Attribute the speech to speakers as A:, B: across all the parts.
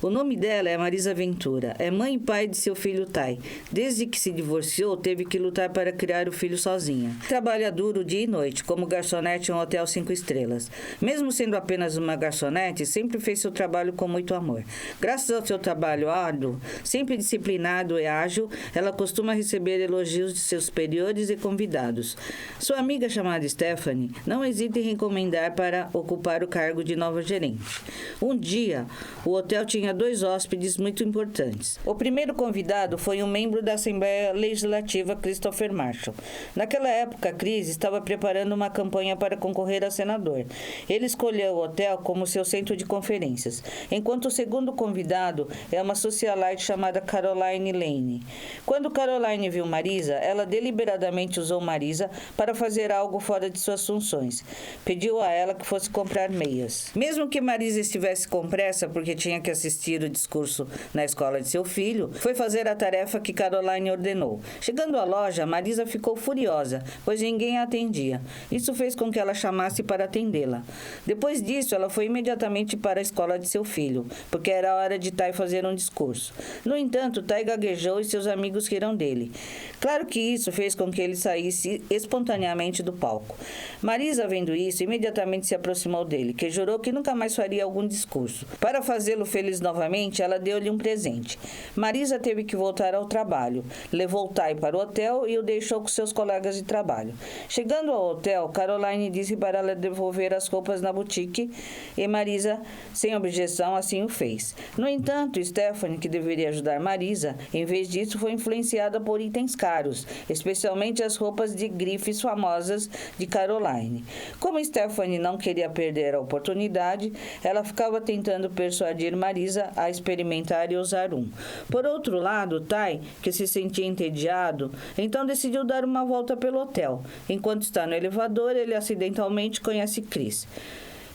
A: O nome dela é Marisa Ventura. É mãe e pai de seu filho Tai. Desde que se divorciou, teve que lutar para criar o filho sozinha. Trabalha duro dia e noite, como garçonete em um hotel 5 estrelas. Mesmo sendo apenas uma garçonete, sempre fez seu trabalho com muito amor. Graças ao seu trabalho árduo, sempre disciplinado e ágil, ela costuma receber elogios de seus superiores e convidados. Sua amiga chamada Stephanie não hesita em recomendar para ocupar o cargo de nova gerente. Um dia, o hotel tinha 2 hóspedes muito importantes. O primeiro convidado foi um membro da Assembleia Legislativa, Christopher Marshall. Naquela época, Chris estava preparando uma campanha para concorrer a senador. Ele escolheu o hotel como seu centro de conferências, enquanto o segundo convidado é uma socialite chamada Caroline Lane. Quando Caroline viu Marisa, ela deliberadamente usou Marisa para fazer algo fora de suas funções. Pediu a ela que fosse comprar meias. Mesmo que Marisa estivesse com pressa porque tinha que assistir o discurso na escola de seu filho, foi fazer a tarefa que Caroline ordenou. Chegando à loja, Marisa ficou furiosa, pois ninguém a atendia. Isso fez com que ela chamasse para atendê-la. Depois disso, ela foi imediatamente para a escola de seu filho, porque era hora de Tai fazer um discurso. No entanto, Tai gaguejou e seus amigos riram dele. Claro que isso fez com que ele saísse espontaneamente do palco. Marisa, vendo isso, imediatamente se aproximou dele, que jurou que nunca mais faria algum discurso. Para fazê-lo feliz novamente, ela deu-lhe um presente. Marisa teve que voltar ao trabalho. Levou Tai para o hotel e o deixou com seus colegas de trabalho. Chegando ao hotel, Caroline disse para ela devolver as roupas na boutique e Marisa, sem objeção, assim o fez. No entanto, Stephanie, que deveria ajudar Marisa, em vez disso foi influenciada por itens caros, especialmente as roupas de grifes famosas de Caroline. Como Stephanie não queria perder a oportunidade, ela ficava tentando persuadir Marisa a experimentar e usar um. Por outro lado, Tai, que se sentia entediado, então decidiu dar uma volta pelo hotel. Enquanto está no elevador, ele acidentalmente conhece Chris,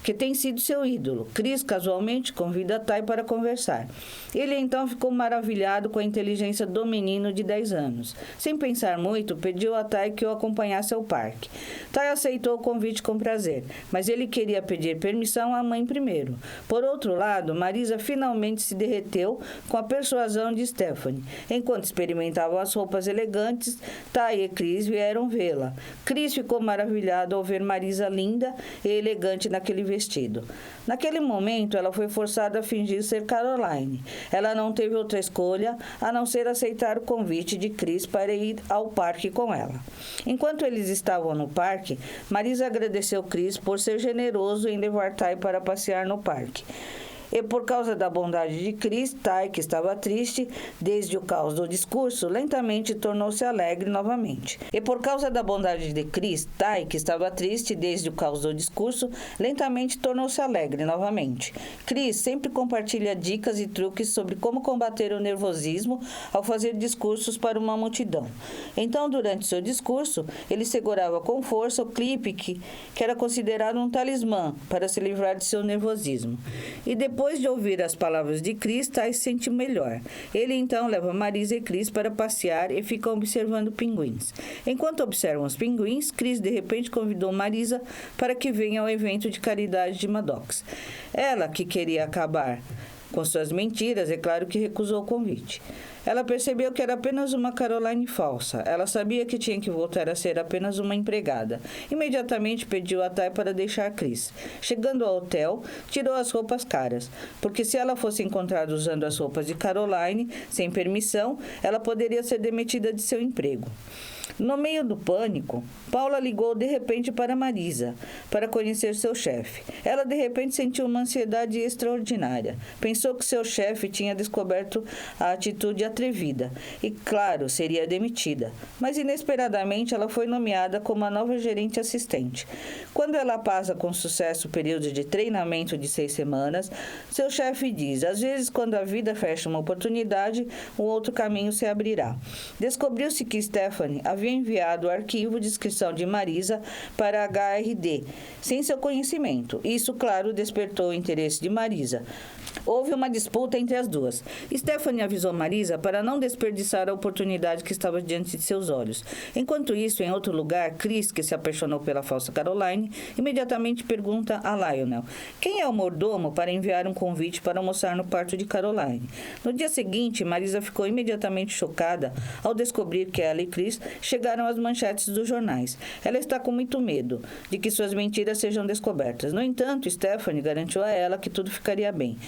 A: que tem sido seu ídolo. Chris, casualmente, convida Tai para conversar. Ele então ficou maravilhado com a inteligência do menino de 10 anos. Sem pensar muito, pediu a Tai que o acompanhasse ao parque. Tai aceitou o convite com prazer, mas ele queria pedir permissão à mãe primeiro. Por outro lado, Marisa finalmente se derreteu com a persuasão de Stephanie. Enquanto experimentavam as roupas elegantes, Tai e Chris vieram vê-la. Chris ficou maravilhado ao ver Marisa linda e elegante naquele vestido. Naquele momento, ela foi forçada a fingir ser Caroline. Ela não teve outra escolha a não ser aceitar o convite de Chris para ir ao parque com ela. Enquanto eles estavam no parque, Marisa agradeceu Chris por ser generoso em levar Tai para passear no parque. E por causa da bondade de Chris, Tai, que estava triste desde o caos do discurso, lentamente tornou-se alegre novamente. E por causa da bondade de Chris, Tai, que estava triste desde o caos do discurso, lentamente tornou-se alegre novamente. Chris sempre compartilha dicas e truques sobre como combater o nervosismo ao fazer discursos para uma multidão. Então, durante seu discurso, ele segurava com força o clipe que era considerado um talismã para se livrar de seu nervosismo. E depois de ouvir as palavras de Chris, Tai se sentiu melhor. Ele então leva Marisa e Chris para passear e ficam observando pinguins. Enquanto observam os pinguins, Chris de repente convidou Marisa para que venha ao evento de caridade de Maddox. Ela, que queria acabar com suas mentiras, é claro que recusou o convite. Ela percebeu que era apenas uma Caroline falsa. Ela sabia que tinha que voltar a ser apenas uma empregada. Imediatamente pediu a Tai para deixar Chris. Chegando ao hotel, tirou as roupas caras, porque se ela fosse encontrada usando as roupas de Caroline, sem permissão, ela poderia ser demitida de seu emprego. No meio do pânico, Paula ligou de repente para Marisa, para conhecer seu chefe. Ela de repente sentiu uma ansiedade extraordinária. Pensou que seu chefe tinha descoberto a atitude atrevida e, claro, seria demitida. Mas inesperadamente ela foi nomeada como a nova gerente assistente. Quando ela passa com sucesso o período de treinamento de 6 semanas, seu chefe diz: às vezes, quando a vida fecha uma oportunidade, um outro caminho se abrirá. Descobriu-se que Stephanie havia enviado o arquivo de inscrição de Marisa para a HRD, sem seu conhecimento. Isso, claro, despertou o interesse de Marisa. Houve uma disputa entre as duas. Stephanie avisou Marisa para não desperdiçar a oportunidade que estava diante de seus olhos. Enquanto isso, em outro lugar, Chris, que se apaixonou pela falsa Caroline, imediatamente pergunta a Lionel quem é o mordomo para enviar um convite para almoçar no quarto de Caroline. No dia seguinte, Marisa ficou imediatamente chocada ao descobrir que ela e Chris chegaram às manchetes dos jornais. Ela está com muito medo de que suas mentiras sejam descobertas. No entanto, Stephanie garantiu a ela que tudo ficaria bem.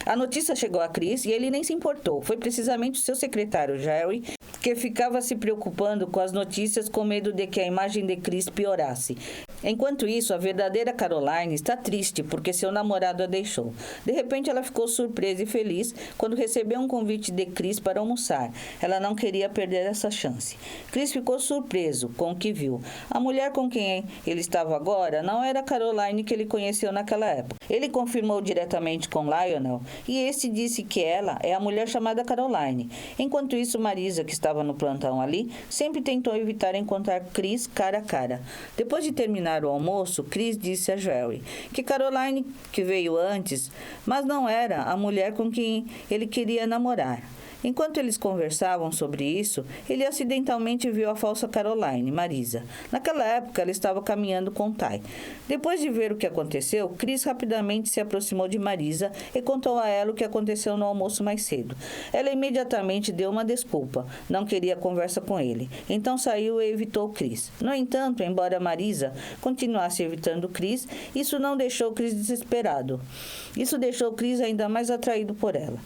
A: A notícia chegou a Chris e ele nem se importou. Foi precisamente o seu secretário, Jerry, que ficava se preocupando com as notícias com medo de que a imagem de Chris piorasse. Enquanto isso, a verdadeira Caroline está triste porque seu namorado a deixou. De repente, ela ficou surpresa e feliz quando recebeu um convite de Chris para almoçar. Ela não queria perder essa chance. Chris ficou surpreso com o que viu. A mulher com quem ele estava agora não era a Caroline que ele conheceu naquela época. Ele confirmou diretamente com Lionel e esse disse que ela é a mulher chamada Caroline. Enquanto isso, Marisa, que estava no plantão ali, sempre tentou evitar encontrar Chris cara a cara. Depois de terminar o almoço, Chris disse a Jerry que Caroline, que veio antes, mas não era a mulher com quem ele queria namorar. Enquanto eles conversavam sobre isso, ele acidentalmente viu a falsa Caroline, Marisa. Naquela época, ela estava caminhando com Ty. Depois de ver o que aconteceu, Chris rapidamente se aproximou de Marisa e contou a ela o que aconteceu no almoço mais cedo. Ela imediatamente deu uma desculpa, não queria conversa com ele. Então saiu e evitou Chris. No entanto, embora Marisa continuasse evitando Chris, isso não deixou Chris desesperado. Isso deixou Chris ainda mais atraído por ela.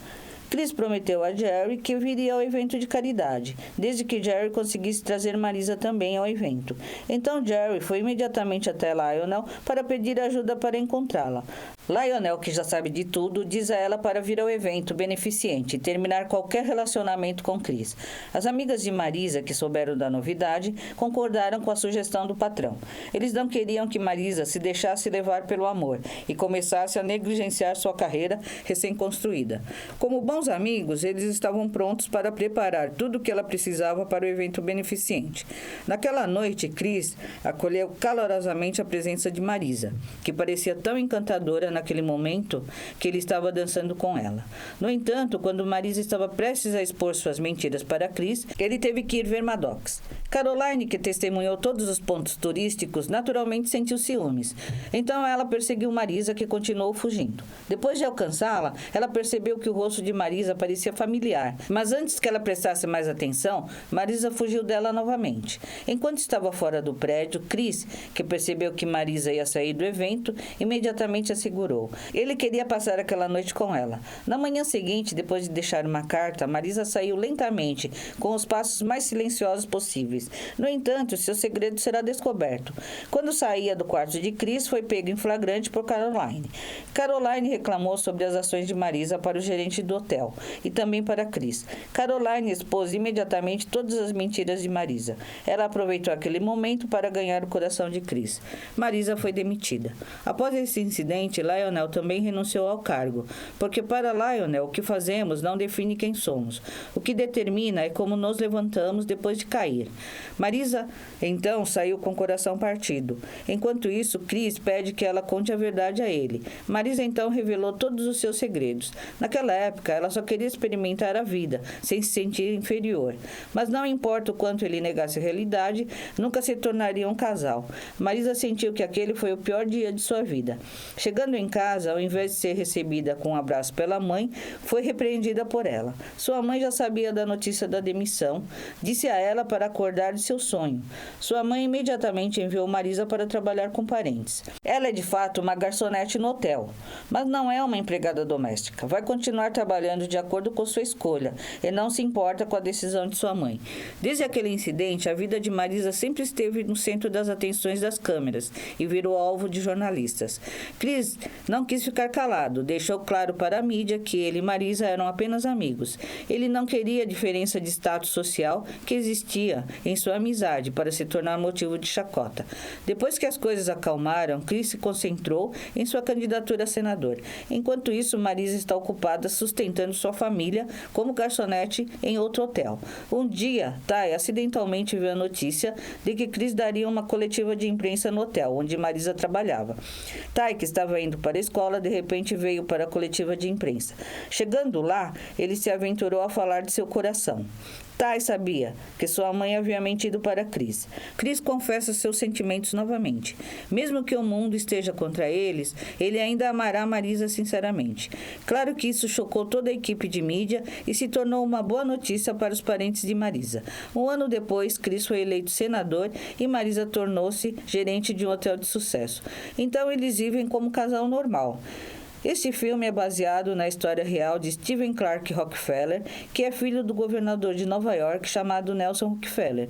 A: Chris prometeu a Jerry que viria ao evento de caridade, desde que Jerry conseguisse trazer Marisa também ao evento. Então Jerry foi imediatamente até Lionel para pedir ajuda para encontrá-la. Lionel, que já sabe de tudo, diz a ela para vir ao evento beneficente e terminar qualquer relacionamento com Chris. As amigas de Marisa, que souberam da novidade, concordaram com a sugestão do patrão. Eles não queriam que Marisa se deixasse levar pelo amor e começasse a negligenciar sua carreira recém-construída. Como bons amigos, eles estavam prontos para preparar tudo o que ela precisava para o evento beneficente. Naquela noite, Chris acolheu calorosamente a presença de Marisa, que parecia tão encantadora naquele momento que ele estava dançando com ela. No entanto, quando Marisa estava prestes a expor suas mentiras para Chris, ele teve que ir ver Maddox. Caroline, que testemunhou todos os pontos turísticos, naturalmente sentiu ciúmes. Então ela perseguiu Marisa, que continuou fugindo. Depois de alcançá-la, ela percebeu que o rosto de Marisa parecia familiar, mas antes que ela prestasse mais atenção, Marisa fugiu dela novamente. Enquanto estava fora do prédio, Chris, que percebeu que Marisa ia sair do evento, imediatamente a segurou. Ele queria passar aquela noite com ela. Na manhã seguinte, depois de deixar uma carta, Marisa saiu lentamente, com os passos mais silenciosos possíveis. No entanto, seu segredo será descoberto. Quando saía do quarto de Chris, foi pego em flagrante por Caroline. Caroline reclamou sobre as ações de Marisa para o gerente do hotel e também para Chris. Caroline expôs imediatamente todas as mentiras de Marisa. Ela aproveitou aquele momento para ganhar o coração de Chris. Marisa foi demitida. Após esse incidente, Lionel também renunciou ao cargo, porque para Lionel o que fazemos não define quem somos. O que determina é como nos levantamos depois de cair. Marisa, então, saiu com o coração partido. Enquanto isso, Chris pede que ela conte a verdade a ele. Marisa, então, revelou todos os seus segredos. Naquela época, ela só queria experimentar a vida, sem se sentir inferior. Mas não importa o quanto ele negasse a realidade, nunca se tornaria um casal. Marisa sentiu que aquele foi o pior dia de sua vida. Chegando em casa, ao invés de ser recebida com um abraço pela mãe, foi repreendida por ela. Sua mãe já sabia da notícia da demissão, disse a ela para acordar de seu sonho. Sua mãe imediatamente enviou Marisa para trabalhar com parentes. Ela é de fato uma garçonete no hotel, mas não é uma empregada doméstica. Vai continuar trabalhando de acordo com sua escolha e não se importa com a decisão de sua mãe. Desde aquele incidente, a vida de Marisa sempre esteve no centro das atenções das câmeras e virou alvo de jornalistas. Chris não quis ficar calado, deixou claro para a mídia que ele e Marisa eram apenas amigos. Ele não queria a diferença de status social que existia em sua amizade para se tornar motivo de chacota. Depois que as coisas acalmaram, Chris se concentrou em sua candidatura a senador. Enquanto isso, Marisa está ocupada sustentando sua família como garçonete em outro hotel. Um dia, Ty acidentalmente viu a notícia de que Chris daria uma coletiva de imprensa no hotel onde Marisa trabalhava. Ty, que estava indo para a escola, de repente veio para a coletiva de imprensa. Chegando lá, ele se aventurou a falar de seu coração. Ty sabia que sua mãe havia mentido para Chris. Chris confessa seus sentimentos novamente. Mesmo que o mundo esteja contra eles, ele ainda amará Marisa sinceramente. Claro que isso chocou toda a equipe de mídia e se tornou uma boa notícia para os parentes de Marisa. Um ano depois, Chris foi eleito senador e Marisa tornou-se gerente de um hotel de sucesso. Então eles vivem como casal normal. Este filme é baseado na história real de Stephen Clark Rockefeller, que é filho do governador de Nova York chamado Nelson Rockefeller.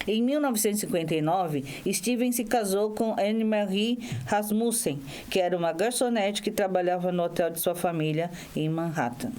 A: Em 1959, Stephen se casou com Anne-Marie Rasmussen, que era uma garçonete que trabalhava no hotel de sua família em Manhattan.